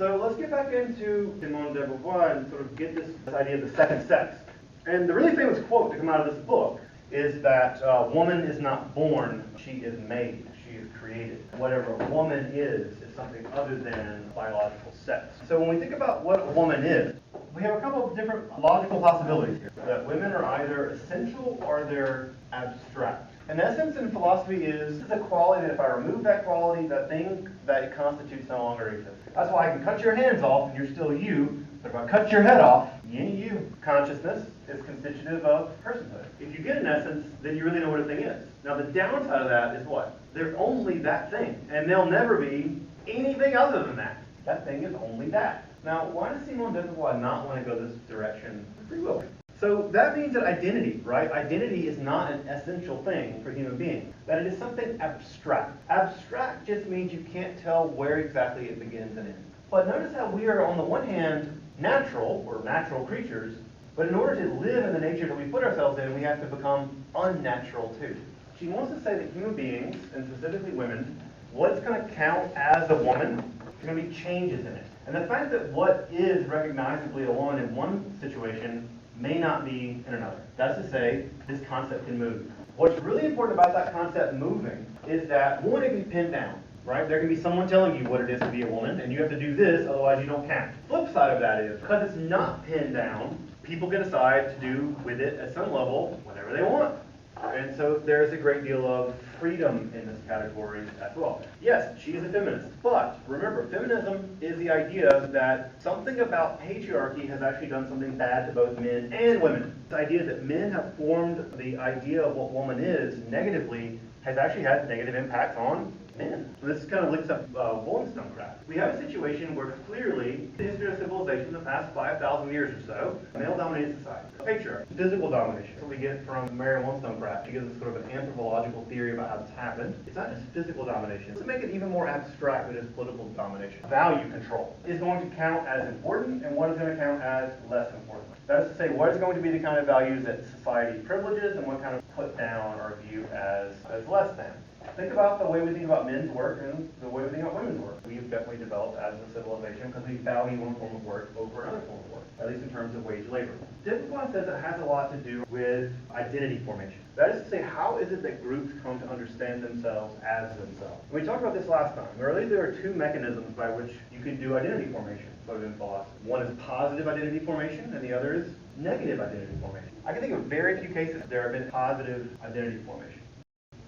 So let's get back into Simone de Beauvoir and sort of get this idea of the second sex. And the really famous quote to come out of this book is that woman is not born, she is made, she is created. Whatever a woman is something other than biological sex. So when we think about what a woman is, we have a couple of different logical possibilities here. That women are either essential or they're abstract. In essence, in philosophy is a quality that if I remove that quality, that thing that it constitutes no longer exists. That's why I can cut your hands off and you're still you, but if I cut your head off, you ain't you. Consciousness is constitutive of personhood. If you get an essence, then you really know what a thing is. Now the downside of that is what? They're only that thing, and they'll never be anything other than that. That thing is only that. Now, why does Simone de Beauvoir not want to go this direction? Free will. So that means that identity, right? Identity is not an essential thing for human beings. That it is something abstract. Abstract just means you can't tell where exactly it begins and ends. But notice how we are, on the one hand, natural, or natural creatures, but in order to live in the nature that we put ourselves in, we have to become unnatural too. She wants to say that human beings, and specifically women, what's going to count as a woman, there's going to be changes in it. And the fact that what is recognizably a woman in one situation may not be in another. That's to say, this concept can move. What's really important about that concept moving is that, one, it can be pinned down, right? There can be someone telling you what it is to be a woman, and you have to do this, otherwise you don't count. Flip side of that is, because it's not pinned down, people can decide to do with it at some level whatever they want. And so there's a great deal of freedom in this category as well. Yes, she is a feminist, but remember, feminism is the idea that something about patriarchy has actually done something bad to both men and women. The idea that men have formed the idea of what woman is negatively has actually had negative impacts on men. So this kind of links up Wollstonecraft. We have a situation where clearly the history of civilization in the past 5,000 years or so, male-dominated society, patriarchy, physical domination. That's what we get from Mary Wollstonecraft. She gives us sort of an anthropological theory about how this happened. It's not just physical domination. To make it even more abstract, it is political domination. Value control is going to count as important, and what is going to count as less important. That is to say, what is going to be the kind of values that society privileges, and what kind of put down or view as less than. Think about the way we think about men's work and the way we think about women's work. We've definitely developed as a civilization because we value one form of work over another form of work, at least in terms of wage labor. Beauvoir says it has a lot to do with identity formation. That is to say, how is it that groups come to understand themselves as themselves? We talked about this last time. Really, there are two mechanisms by which you can do identity formation, sort of in philosophy. One is positive identity formation, and the other is negative identity formation. I can think of very few cases there have been positive identity formation.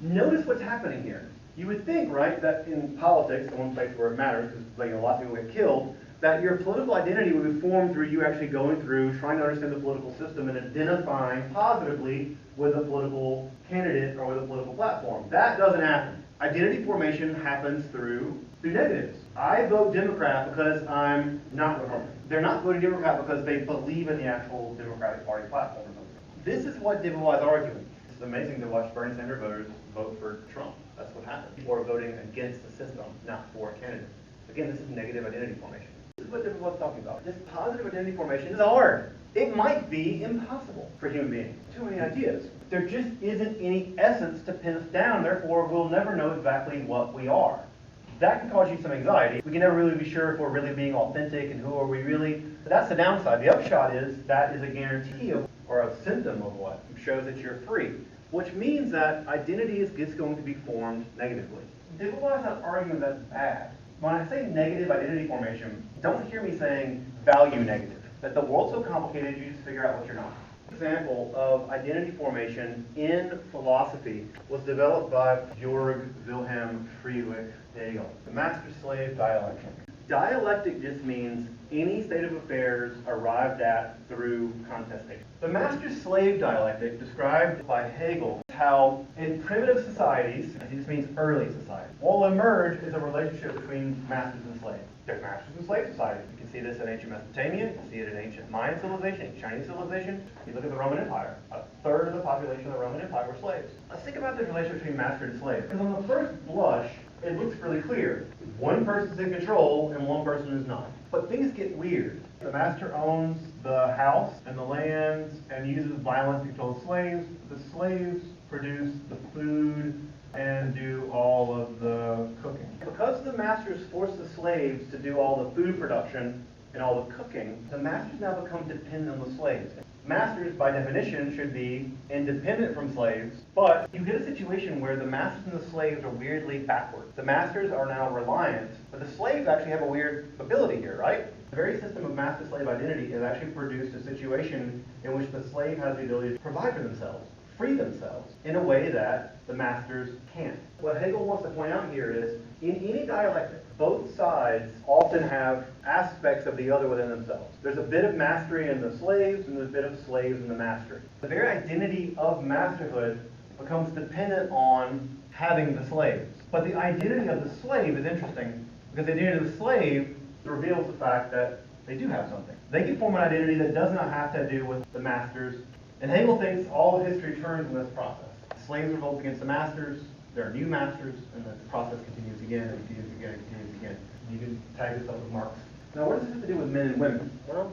Notice what's happening here. You would think, right, that in politics, the one place where it matters, because a lot of people get killed, that your political identity would be formed through you actually going through, trying to understand the political system and identifying positively with a political candidate or with a political platform. That doesn't happen. Identity formation happens through negatives. I vote Democrat because I'm not Republican. They're not voting Democrat because they believe in the actual Democratic Party platform. This is what Beauvoir is arguing. It's amazing to watch Bernie Sanders voters vote for Trump. That's what happens. People are voting against the system, not for a candidate. Again, this is negative identity formation. This is what Beauvoir is talking about. This positive identity formation is hard. It might be impossible for human beings. Too many ideas. There just isn't any essence to pin us down, therefore we'll never know exactly what we are. That can cause you some anxiety. We can never really be sure if we're really being authentic and who are we really. That's the downside. The upshot is that is a guarantee of, or a symptom of what? It shows that you're free. Which means that identity is going to be formed negatively. Beauvoir is not arguing that's bad. When I say negative identity formation, don't hear me saying value negative. That the world's so complicated you just figure out what you're not. An example of identity formation in philosophy was developed by Georg Wilhelm Friedrich Hegel, the master-slave dialectic. Dialectic just means any state of affairs arrived at through contestation. The master-slave dialectic described by Hegel how in primitive societies, this means early societies, what will emerge is a relationship between masters and slaves. There's masters and slave societies. You can see this in ancient Mesopotamia, you can see it in ancient Mayan civilization, Chinese civilization. You look at the Roman Empire, a third of the population of the Roman Empire were slaves. Let's think about the relationship between master and slave. Because on the first blush, it looks really clear. One person's in control and one person is not. But things get weird. The master owns the house and the lands and uses violence to control the slaves. The slaves produce the food, and do all of the cooking. Because the masters force the slaves to do all the food production and all the cooking, the masters now become dependent on the slaves. Masters, by definition, should be independent from slaves, but you get a situation where the masters and the slaves are weirdly backwards. The masters are now reliant, but the slaves actually have a weird ability here, right? The very system of master-slave identity has actually produced a situation in which the slave has the ability to provide for themselves, free themselves, in a way that the masters can't. What Hegel wants to point out here is, in any dialectic, both sides often have aspects of the other within themselves. There's a bit of mastery in the slaves, and there's a bit of slaves in the mastery. The very identity of masterhood becomes dependent on having the slaves. But the identity of the slave is interesting, because the identity of the slave reveals the fact that they do have something. They can form an identity that does not have to do with the masters. And Hegel thinks all of history turns in this process. Slaves revolt against the masters, there are new masters, and the process continues again and continues again and continues again. You can tag this up with Marx. Now, what does this have to do with men and women? Well,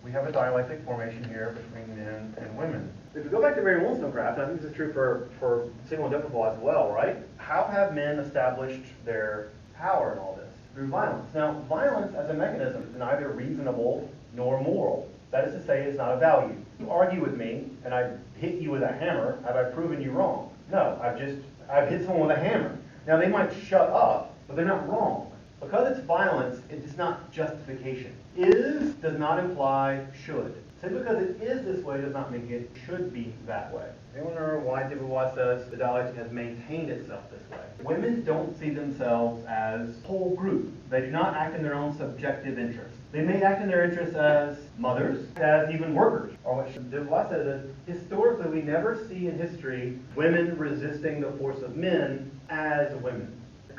we have a dialectic formation here between men and women. If we go back to Mary Wollstonecraft, and I think this is true for Simone de Beauvoir as well, right? How have men established their power in all this? Through violence. Now, violence as a mechanism is neither reasonable nor moral. That is to say, it's not a value. You argue with me, and I hit you with a hammer, have I proven you wrong? No, I've hit someone with a hammer. Now, they might shut up, but they're not wrong. Because it's violence, it is not justification. Is does not imply should. Simply because it is this way does not make it should be that way. Anyone remember why de Beauvoir says the dialectic has maintained itself this way? Women don't see themselves as a whole group. They do not act in their own subjective interests. They may act in their interests as mothers, as even workers. Or what de Beauvoir says is, historically, we never see in history women resisting the force of men as women,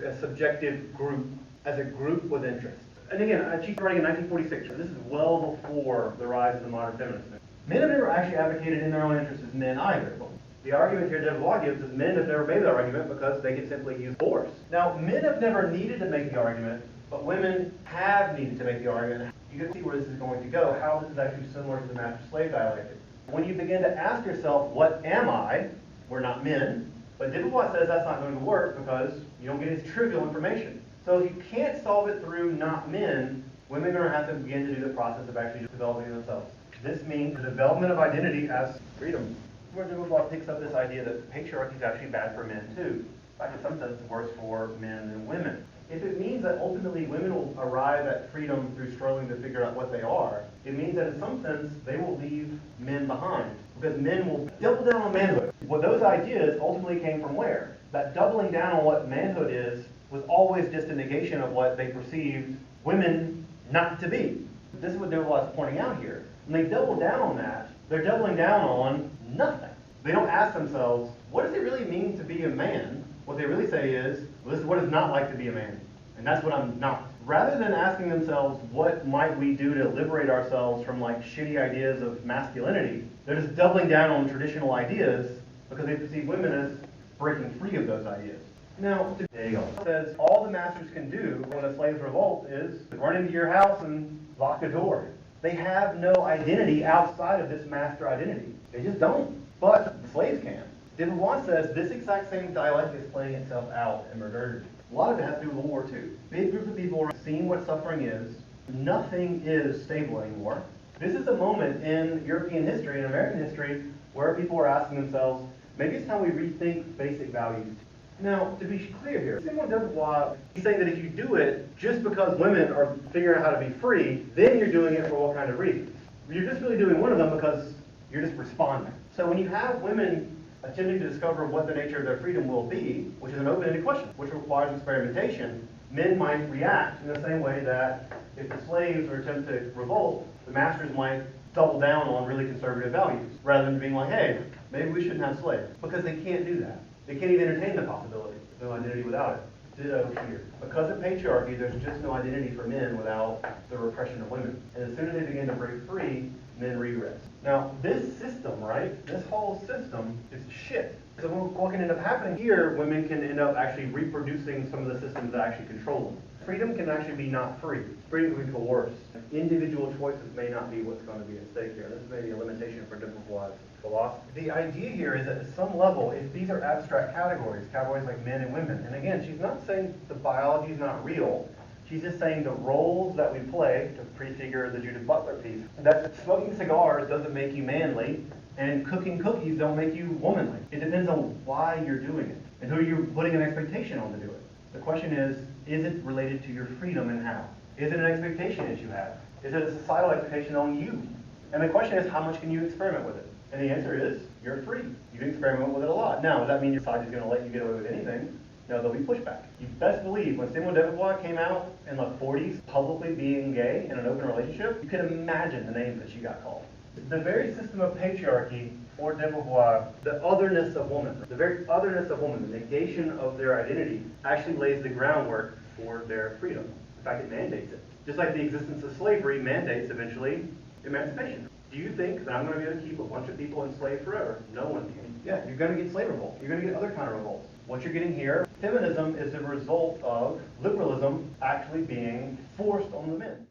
a subjective group, as a group with interests. And again, she's writing in 1946, so this is well before the rise of the modern feminist movement. Men have never actually advocated in their own interests as men either. The argument here de Beauvoir gives is men have never made that argument because they can simply use force. Now, men have never needed to make the argument, but women have needed to make the argument. You can see where this is going to go, how this is actually similar to the master-slave dialectic. When you begin to ask yourself, what am I? We're not men. But de Beauvoir says that's not going to work because you don't get his trivial information. So if you can't solve it through not men, women are going to have to begin to do the process of actually developing themselves. This means the development of identity as freedom. Where de Beauvoir picks up this idea that patriarchy is actually bad for men too. In fact, in some sense, it's worse for men than women. If it means that ultimately women will arrive at freedom through struggling to figure out what they are, it means that in some sense they will leave men behind. Because men will double down on manhood. Well, those ideas ultimately came from where? That doubling down on what manhood is was always just a negation of what they perceived women not to be. This is what de Beauvoir is pointing out here. When they double down on that, they're doubling down on nothing. They don't ask themselves, what does it really mean to be a man? What they really say is, well, this is what it's not like to be a man. And that's what I'm not. Rather than asking themselves, what might we do to liberate ourselves from like shitty ideas of masculinity, they're just doubling down on traditional ideas because they perceive women as breaking free of those ideas. Now, there you go. It says all the masters can do when a slave's revolt is run into your house and lock a door. They have no identity outside of this master identity. They just don't. But the slaves can. De Beauvoir says this exact same dialectic is playing itself out in modernity. A lot of it has to do with World War II. Big group of people are seeing what suffering is. Nothing is stable anymore. This is a moment in European history and American history where people are asking themselves, maybe it's time we rethink basic values. Now, to be clear here, Simone de Beauvoir is saying that if you do it just because women are figuring out how to be free, then you're doing it for what kind of reasons? You're just really doing one of them because you're just responding. So when you have women attempting to discover what the nature of their freedom will be, which is an open-ended question, which requires experimentation, men might react in the same way that if the slaves were attempting to revolt, the masters might double down on really conservative values, rather than being like, hey, maybe we shouldn't have slaves, because they can't do that. They can't even entertain the possibility. There's no identity without it. Ditto here. Because of patriarchy, there's just no identity for men without the repression of women. And as soon as they begin to break free, men regress. Now, this system, right, this whole system is shit. So what can end up happening here, women can end up actually reproducing some of the systems that actually control them. Freedom can actually be not free. Freedom can be coerced. Individual choices may not be what's going to be at stake here. This is maybe a limitation for de Beauvoir's philosophy. The idea here is that at some level, if these are abstract categories like men and women, and again, she's not saying the biology is not real. She's just saying the roles that we play to prefigure the Judith Butler piece. That smoking cigars doesn't make you manly, and cooking cookies don't make you womanly. It depends on why you're doing it, and who you're putting an expectation on to do it. The question is it related to your freedom and how? Is it an expectation that you have? Is it a societal expectation on you? And the question is, how much can you experiment with it? And the answer is, you're free. You can experiment with it a lot. Now, does that mean your society is going to let you get away with anything? No, there'll be pushback. You best believe when Simone de Beauvoir came out in the 40s, publicly being gay in an open relationship, you can imagine the names that she got called. The very system of patriarchy for de Beauvoir, the otherness of woman, the very otherness of woman, the negation of their identity, actually lays the groundwork for their freedom. In fact, it mandates it. Just like the existence of slavery mandates, eventually, emancipation. Do you think that I'm going to be able to keep a bunch of people enslaved forever? No one can. Yeah, you're going to get slave revolts. You're going to get other kind of revolts. What you're getting here, feminism is the result of liberalism actually being forced on the men.